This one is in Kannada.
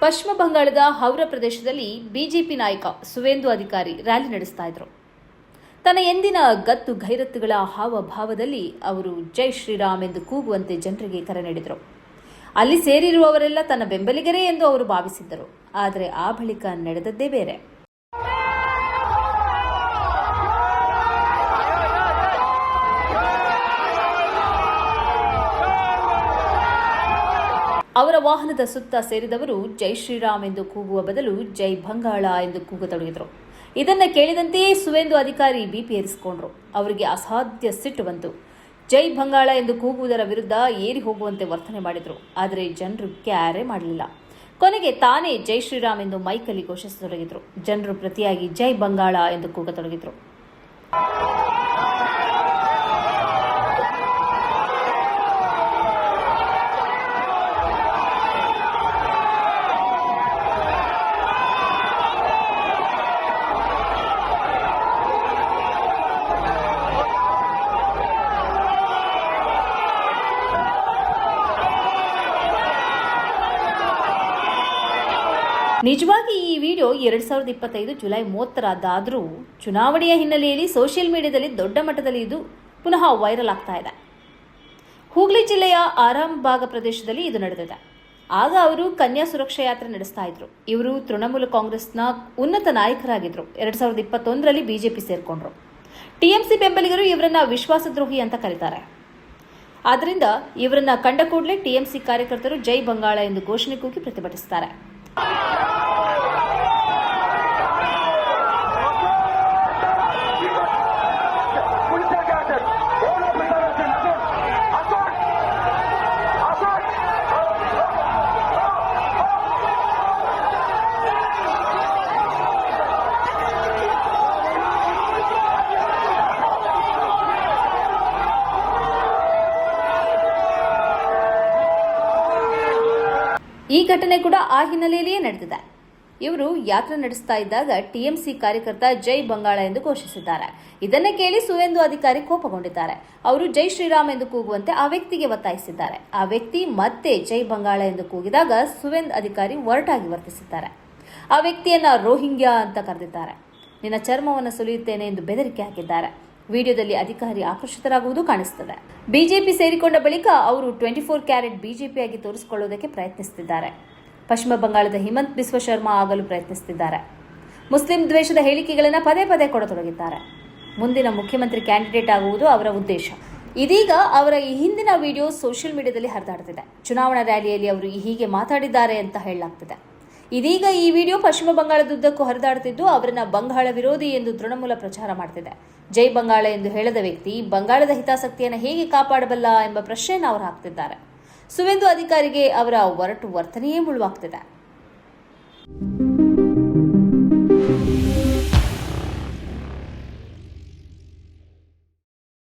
ಪಶ್ಚಿಮ ಬಂಗಾಳದ ಹೌರಾ ಪ್ರದೇಶದಲ್ಲಿ ಬಿಜೆಪಿ ನಾಯಕ ಸುವೇಂದು ಅಧಿಕಾರಿ ರ್ಯಾಲಿ ನಡೆಸ್ತಾ ಇದ್ರು. ತನ್ನ ಎಂದಿನ ಗತ್ತು ಗೈರತ್ತುಗಳ ಹಾವಭಾವದಲ್ಲಿ ಅವರು ಜೈ ಶ್ರೀರಾಮ್ ಎಂದು ಕೂಗುವಂತೆ ಜನರಿಗೆ ಕರೆ ನೀಡಿದರು. ಅಲ್ಲಿ ಸೇರಿರುವವರೆಲ್ಲ ತನ್ನ ಬೆಂಬಲಿಗರೇ ಎಂದು ಅವರು ಭಾವಿಸಿದ್ದರು. ಆದರೆ ಆ ಬಳಿಕ ನಡೆದದ್ದೇ ಬೇರೆ. ಅವರ ವಾಹನದ ಸುತ್ತ ಸೇರಿದವರು ಜೈ ಶ್ರೀರಾಮ್ ಎಂದು ಕೂಗುವ ಬದಲು ಜೈ ಬಂಗಾಳ ಎಂದು ಕೂಗತೊಡಗಿದರು. ಇದನ್ನ ಕೇಳಿದಂತೆಯೇ ಸುವೇಂದು ಅಧಿಕಾರಿ ಬಿಪಿ ಏರಿಸಿಕೊಂಡ್ರು. ಅವರಿಗೆ ಅಸಾಧ್ಯ ಸಿಟ್ಟು ಬಂತು. ಜೈ ಬಂಗಾಳ ಎಂದು ಕೂಗುವುದರ ವಿರುದ್ಧ ಏರಿ ಹೋಗುವಂತೆ ವರ್ತನೆ ಮಾಡಿದ್ರು. ಆದರೆ ಜನರು ಕ್ಯಾರೆ ಮಾಡಲಿಲ್ಲ. ಕೊನೆಗೆ ತಾನೇ ಜೈ ಶ್ರೀರಾಮ್ ಎಂದು ಮೈಕಲ್ಲಿ ಘೋಷಿಸತೊಡಗಿದ್ರು. ಜನರು ಪ್ರತಿಯಾಗಿ ಜೈ ಬಂಗಾಳ ಎಂದು ಕೂಗತೊಡಗಿದ್ರು. ನಿಜವಾಗಿ ಈ ವಿಡಿಯೋ 2025 ಜುಲೈ 30 ಚುನಾವಣೆಯ ಹಿನ್ನೆಲೆಯಲ್ಲಿ ಸೋಷಿಯಲ್ ಮೀಡಿಯಾದಲ್ಲಿ ದೊಡ್ಡ ಮಟ್ಟದಲ್ಲಿ ಇದು ಪುನಃ ವೈರಲ್ ಆಗ್ತಾ ಇದೆ. ಹೂಗ್ಲಿ ಜಿಲ್ಲೆಯ ಆರಾಮ್ಬಾಗ್ ಪ್ರದೇಶದಲ್ಲಿ ಇದು ನಡೆದಿದೆ. ಆಗ ಅವರು ಕನ್ಯಾ ಸುರಕ್ಷಾ ಯಾತ್ರೆ ನಡೆಸ್ತಾ ಇದ್ರು. ಇವರು ತೃಣಮೂಲ ಕಾಂಗ್ರೆಸ್ನ ಉನ್ನತ ನಾಯಕರಾಗಿದ್ರು. 2021ರಲ್ಲಿ ಬಿಜೆಪಿ ಸೇರ್ಕೊಂಡ್ರು. ಟಿಎಂಸಿ ಬೆಂಬಲಿಗರು ಇವರನ್ನ ವಿಶ್ವಾಸದ್ರೋಹಿ ಅಂತ ಕರೀತಾರೆ. ಆದ್ದರಿಂದ ಇವರನ್ನ ಕಂಡ ಕೂಡಲೇ ಟಿಎಂಸಿ ಕಾರ್ಯಕರ್ತರು ಜೈ ಬಂಗಾಳ ಎಂದು ಘೋಷಣೆ ಕೂಗಿ ಪ್ರತಿಭಟಿಸುತ್ತಾರೆ. ಈ ಘಟನೆ ಕೂಡ ಆ ಹಿನ್ನೆಲೆಯಲ್ಲಿಯೇ ನಡೆದಿದೆ. ಇವರು ಯಾತ್ರೆ ನಡೆಸ್ತಾ ಇದ್ದಾಗ ಟಿಎಂಸಿ ಕಾರ್ಯಕರ್ತ ಜೈ ಬಂಗಾಳ ಎಂದು ಘೋಷಿಸಿದ್ದಾರೆ. ಇದನ್ನೇ ಕೇಳಿ ಸುವೇಂದು ಅಧಿಕಾರಿ ಕೋಪಗೊಂಡಿದ್ದಾರೆ. ಅವರು ಜೈ ಶ್ರೀರಾಮ್ ಎಂದು ಕೂಗುವಂತೆ ಆ ವ್ಯಕ್ತಿಗೆ ಒತ್ತಾಯಿಸಿದ್ದಾರೆ. ಆ ವ್ಯಕ್ತಿ ಮತ್ತೆ ಜೈ ಬಂಗಾಳ ಎಂದು ಕೂಗಿದಾಗ ಸುವೇಂದು ಅಧಿಕಾರಿ ಒರಟಾಗಿ ವರ್ತಿಸಿದ್ದಾರೆ. ಆ ವ್ಯಕ್ತಿಯನ್ನ ರೋಹಿಂಗ್ಯಾ ಅಂತ ಕರೆದಿದ್ದಾರೆ. ನಿನ್ನ ಚರ್ಮವನ್ನು ಸುಲಿಯುತ್ತೇನೆ ಎಂದು ಬೆದರಿಕೆ ಹಾಕಿದ್ದಾರೆ. ವಿಡಿಯೋದಲ್ಲಿ ಅಧಿಕಾರಿ ಆಕರ್ಷಿತರಾಗುವುದು ಕಾಣಿಸುತ್ತದೆ. ಬಿಜೆಪಿ ಸೇರಿಕೊಂಡ ಬಳಿಕ ಅವರು 24 ಕ್ಯಾರೆಟ್ ಬಿಜೆಪಿಯಾಗಿ ತೋರಿಸಿಕೊಳ್ಳುವುದಕ್ಕೆ ಪ್ರಯತ್ನಿಸುತ್ತಿದ್ದಾರೆ. ಪಶ್ಚಿಮ ಬಂಗಾಳದ ಹಿಮಂತ್ ಬಿಸ್ವ ಶರ್ಮಾ ಆಗಲು ಪ್ರಯತ್ನಿಸುತ್ತಿದ್ದಾರೆ. ಮುಸ್ಲಿಂ ದ್ವೇಷದ ಹೇಳಿಕೆಗಳನ್ನು ಪದೇ ಪದೇ ಕೊಡತೊಡಗಿದ್ದಾರೆ. ಮುಂದಿನ ಮುಖ್ಯಮಂತ್ರಿ ಕ್ಯಾಂಡಿಡೇಟ್ ಆಗುವುದು ಅವರ ಉದ್ದೇಶ. ಇದೀಗ ಅವರ ಈ ಹಿಂದಿನ ವಿಡಿಯೋ ಸೋಷಿಯಲ್ ಮೀಡಿಯಾದಲ್ಲಿ ಹರಿದಾಡುತ್ತಿದೆ. ಚುನಾವಣಾ ರ್ಯಾಲಿಯಲ್ಲಿ ಅವರು ಹೀಗೆ ಮಾತಾಡಿದ್ದಾರೆ ಅಂತ ಹೇಳಲಾಗ್ತಿದೆ. ಇದೀಗ ಈ ವಿಡಿಯೋ ಪಶ್ಚಿಮ ಬಂಗಾಳದುದ್ದಕ್ಕೂ ಹರಿದಾಡುತ್ತಿದ್ದು ಅವರನ್ನ ಬಂಗಾಳ ವಿರೋಧಿ ಎಂದು ತೃಣಮೂಲ ಪ್ರಚಾರ ಮಾಡುತ್ತಿದೆ. ಜೈ ಬಂಗಾಳ ಎಂದು ಹೇಳದ ವ್ಯಕ್ತಿ ಬಂಗಾಳದ ಹಿತಾಸಕ್ತಿಯನ್ನು ಹೇಗೆ ಕಾಪಾಡಬಲ್ಲ ಎಂಬ ಪ್ರಶ್ನೆಯನ್ನು ಅವರು ಹಾಕ್ತಿದ್ದಾರೆ. ಸುವೇಂದು ಅಧಿಕಾರಿಗೆ ಅವರ ಒರಟು ವರ್ತನೆಯೇ ಮುಳುವಾಗ್ತಿದೆ.